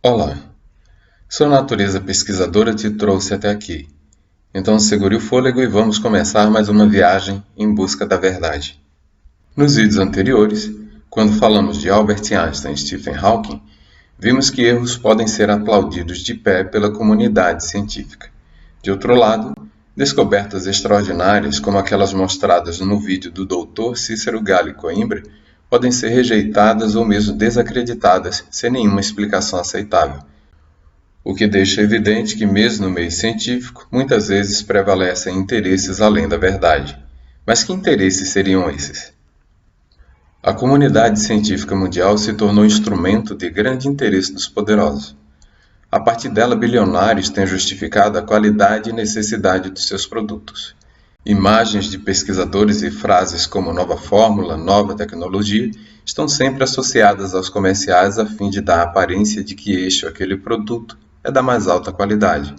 Olá, sua natureza pesquisadora te trouxe até aqui. Então segure o fôlego e vamos começar mais uma viagem em busca da verdade. Nos vídeos anteriores, quando falamos de Albert Einstein e Stephen Hawking, vimos que erros podem ser aplaudidos de pé pela comunidade científica. De outro lado, descobertas extraordinárias, como aquelas mostradas no vídeo do Dr. Cícero Galli Coimbra, podem ser rejeitadas ou mesmo desacreditadas sem nenhuma explicação aceitável. O que deixa evidente que, mesmo no meio científico, muitas vezes prevalecem interesses além da verdade. Mas que interesses seriam esses? A comunidade científica mundial se tornou instrumento de grande interesse dos poderosos. A partir dela, bilionários têm justificado a qualidade e necessidade dos seus produtos. Imagens de pesquisadores e frases como nova fórmula, nova tecnologia, estão sempre associadas aos comerciais a fim de dar a aparência de que este ou aquele produto é da mais alta qualidade.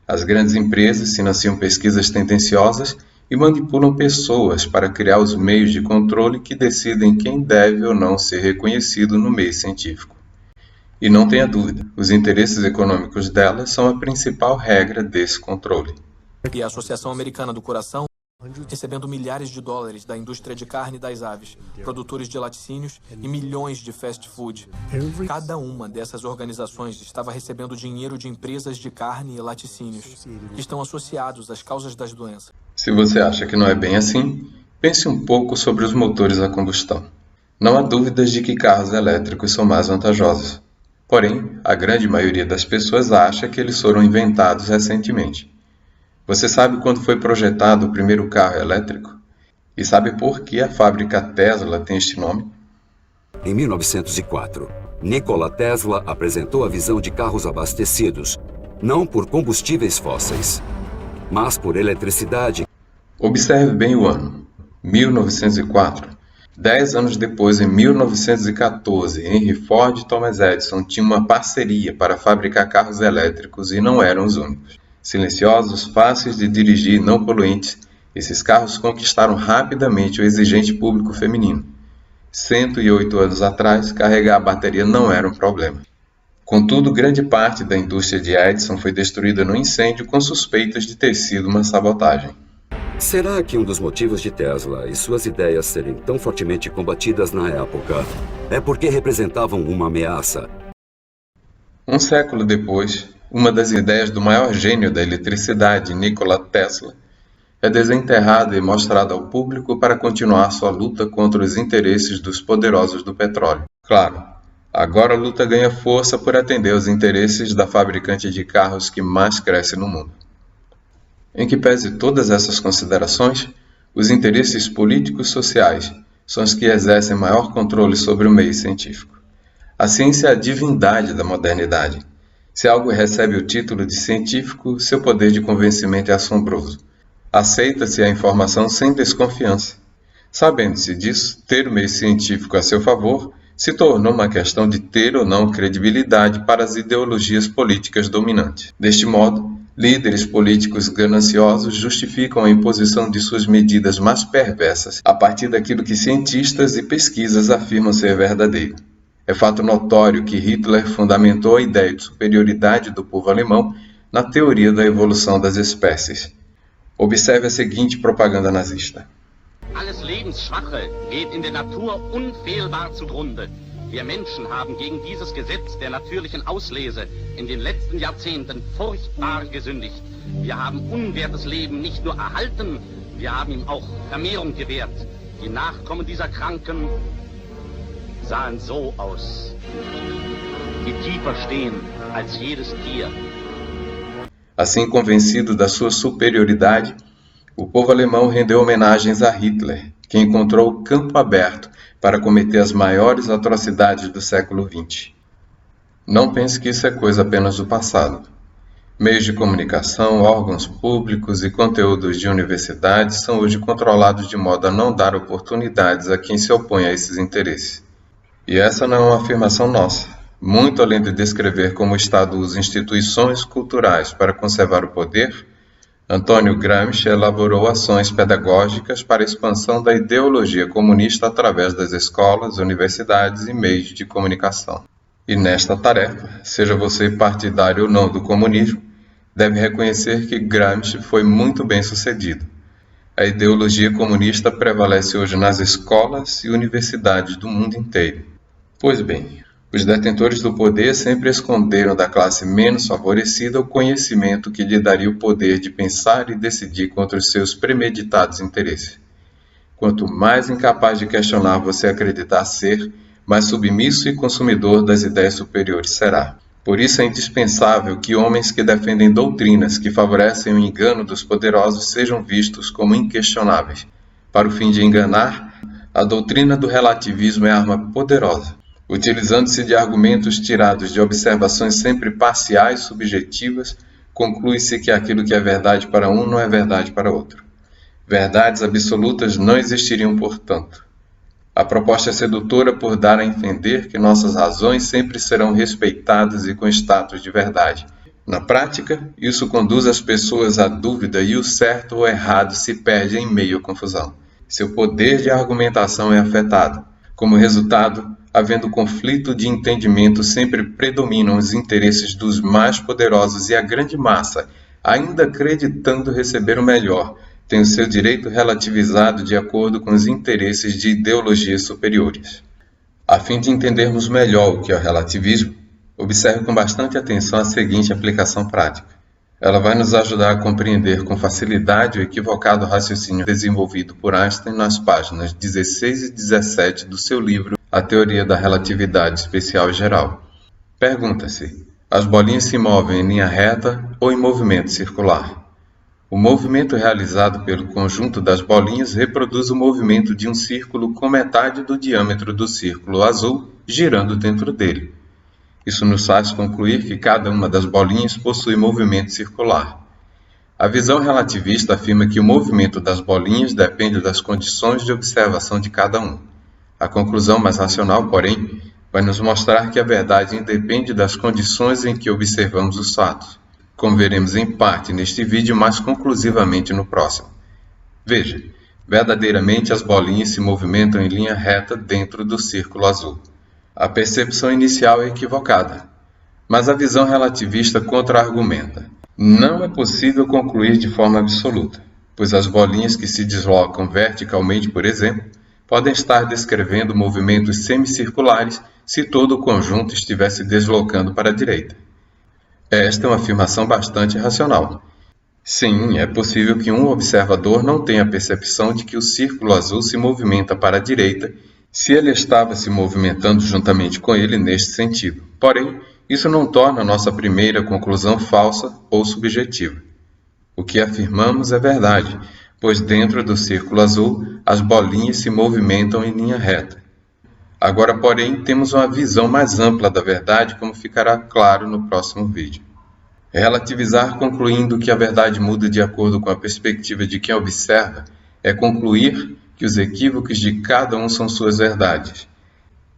As grandes empresas financiam pesquisas tendenciosas e manipulam pessoas para criar os meios de controle que decidem quem deve ou não ser reconhecido no meio científico. E não tenha dúvida, os interesses econômicos delas são a principal regra desse controle. E a Associação Americana do Coração recebendo milhares de dólares da indústria de carne e das aves, produtores de laticínios e milhões de fast food. Cada uma dessas organizações estava recebendo dinheiro de empresas de carne e laticínios, que estão associados às causas das doenças. Se você acha que não é bem assim, pense um pouco sobre os motores a combustão. Não há dúvidas de que carros elétricos são mais vantajosos. Porém, a grande maioria das pessoas acha que eles foram inventados recentemente. Você sabe quando foi projetado o primeiro carro elétrico? E sabe por que a fábrica Tesla tem este nome? Em 1904, Nikola Tesla apresentou a visão de carros abastecidos, não por combustíveis fósseis, mas por eletricidade. Observe bem o ano, 1904. 10 anos depois, em 1914, Henry Ford e Thomas Edison tinham uma parceria para fabricar carros elétricos e não eram os únicos. Silenciosos, fáceis de dirigir e não poluentes, esses carros conquistaram rapidamente o exigente público feminino. 108 anos atrás, carregar a bateria não era um problema. Contudo, grande parte da indústria de Edison foi destruída no incêndio com suspeitas de ter sido uma sabotagem. Será que um dos motivos de Tesla e suas ideias serem tão fortemente combatidas na época é porque representavam uma ameaça? Um século depois, uma das ideias do maior gênio da eletricidade, Nikola Tesla, é desenterrada e mostrada ao público para continuar sua luta contra os interesses dos poderosos do petróleo. Claro, agora a luta ganha força por atender aos interesses da fabricante de carros que mais cresce no mundo. Em que pese todas essas considerações, os interesses políticos sociais são os que exercem maior controle sobre o meio científico. A ciência é a divindade da modernidade. Se algo recebe o título de científico, seu poder de convencimento é assombroso. Aceita-se a informação sem desconfiança. Sabendo-se disso, ter o meio científico a seu favor se tornou uma questão de ter ou não credibilidade para as ideologias políticas dominantes. Deste modo, líderes políticos gananciosos justificam a imposição de suas medidas mais perversas a partir daquilo que cientistas e pesquisas afirmam ser verdadeiro. É fato notório que Hitler fundamentou a ideia de superioridade do povo alemão na teoria da evolução das espécies. Observe a seguinte propaganda nazista. Alles Lebensschwache geht in der Natur unfehlbar zugrunde. Wir Menschen haben gegen dieses Gesetz der natürlichen Auslese in den letzten Jahrzehnten furchtbar gesündigt. Wir haben unwertes Leben nicht nur erhalten, wir haben ihm auch Vermehrung gewährt. Die Nachkommen dieser Kranken sahen so aus, die tiefer stehen als jedes Tier. Assim, convencido da sua superioridade, o povo alemão rendeu homenagens a Hitler, que encontrou campo aberto para cometer as maiores atrocidades do século XX. Não pense que isso é coisa apenas do passado. Meios de comunicação, órgãos públicos e conteúdos de universidades são hoje controlados de modo a não dar oportunidades a quem se opõe a esses interesses. E essa não é uma afirmação nossa. Muito além de descrever como o Estado usa instituições culturais para conservar o poder, Antônio Gramsci elaborou ações pedagógicas para a expansão da ideologia comunista através das escolas, universidades e meios de comunicação. E nesta tarefa, seja você partidário ou não do comunismo, deve reconhecer que Gramsci foi muito bem sucedido. A ideologia comunista prevalece hoje nas escolas e universidades do mundo inteiro. Pois bem, os detentores do poder sempre esconderam da classe menos favorecida o conhecimento que lhe daria o poder de pensar e decidir contra os seus premeditados interesses. Quanto mais incapaz de questionar você acreditar ser, mais submisso e consumidor das ideias superiores será. Por isso é indispensável que homens que defendem doutrinas que favorecem o engano dos poderosos sejam vistos como inquestionáveis. Para o fim de enganar, a doutrina do relativismo é arma poderosa. Utilizando-se de argumentos tirados de observações sempre parciais, subjetivas, conclui-se que aquilo que é verdade para um não é verdade para outro. Verdades absolutas não existiriam, portanto. A proposta é sedutora por dar a entender que nossas razões sempre serão respeitadas e com status de verdade. Na prática, isso conduz as pessoas à dúvida e o certo ou errado se perde em meio à confusão. Seu poder de argumentação é afetado. Como resultado, havendo conflito de entendimento, sempre predominam os interesses dos mais poderosos e a grande massa, ainda acreditando receber o melhor, tem o seu direito relativizado de acordo com os interesses de ideologias superiores. A fim de entendermos melhor o que é o relativismo, observe com bastante atenção a seguinte aplicação prática. Ela vai nos ajudar a compreender com facilidade o equivocado raciocínio desenvolvido por Einstein nas páginas 16 e 17 do seu livro A Teoria da Relatividade Especial e Geral. Pergunta-se: as bolinhas se movem em linha reta ou em movimento circular? O movimento realizado pelo conjunto das bolinhas reproduz o movimento de um círculo com metade do diâmetro do círculo azul girando dentro dele. Isso nos faz concluir que cada uma das bolinhas possui movimento circular. A visão relativista afirma que o movimento das bolinhas depende das condições de observação de cada um. A conclusão mais racional, porém, vai nos mostrar que a verdade independe das condições em que observamos os fatos, como veremos em parte neste vídeo, mais conclusivamente no próximo. Veja, verdadeiramente as bolinhas se movimentam em linha reta dentro do círculo azul. A percepção inicial é equivocada, mas a visão relativista contra-argumenta. Não é possível concluir de forma absoluta, pois as bolinhas que se deslocam verticalmente, por exemplo, podem estar descrevendo movimentos semicirculares se todo o conjunto estivesse deslocando para a direita. Esta é uma afirmação bastante racional. Sim, é possível que um observador não tenha a percepção de que o círculo azul se movimenta para a direita se ele estava se movimentando juntamente com ele neste sentido. Porém, isso não torna a nossa primeira conclusão falsa ou subjetiva. O que afirmamos é verdade, pois dentro do círculo azul as bolinhas se movimentam em linha reta. Agora, porém, temos uma visão mais ampla da verdade, como ficará claro no próximo vídeo. Relativizar concluindo que a verdade muda de acordo com a perspectiva de quem observa é concluir que os equívocos de cada um são suas verdades.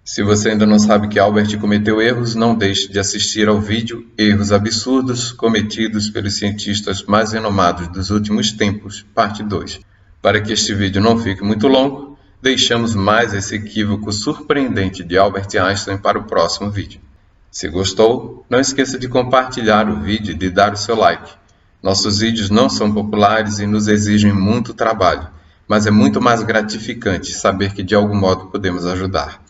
Se você ainda não sabe que Albert cometeu erros, não deixe de assistir ao vídeo Erros Absurdos Cometidos pelos Cientistas Mais Renomados dos Últimos Tempos, parte 2. Para que este vídeo não fique muito longo, deixamos mais esse equívoco surpreendente de Albert Einstein para o próximo vídeo. Se gostou, não esqueça de compartilhar o vídeo e de dar o seu like. Nossos vídeos não são populares e nos exigem muito trabalho, mas é muito mais gratificante saber que de algum modo podemos ajudar.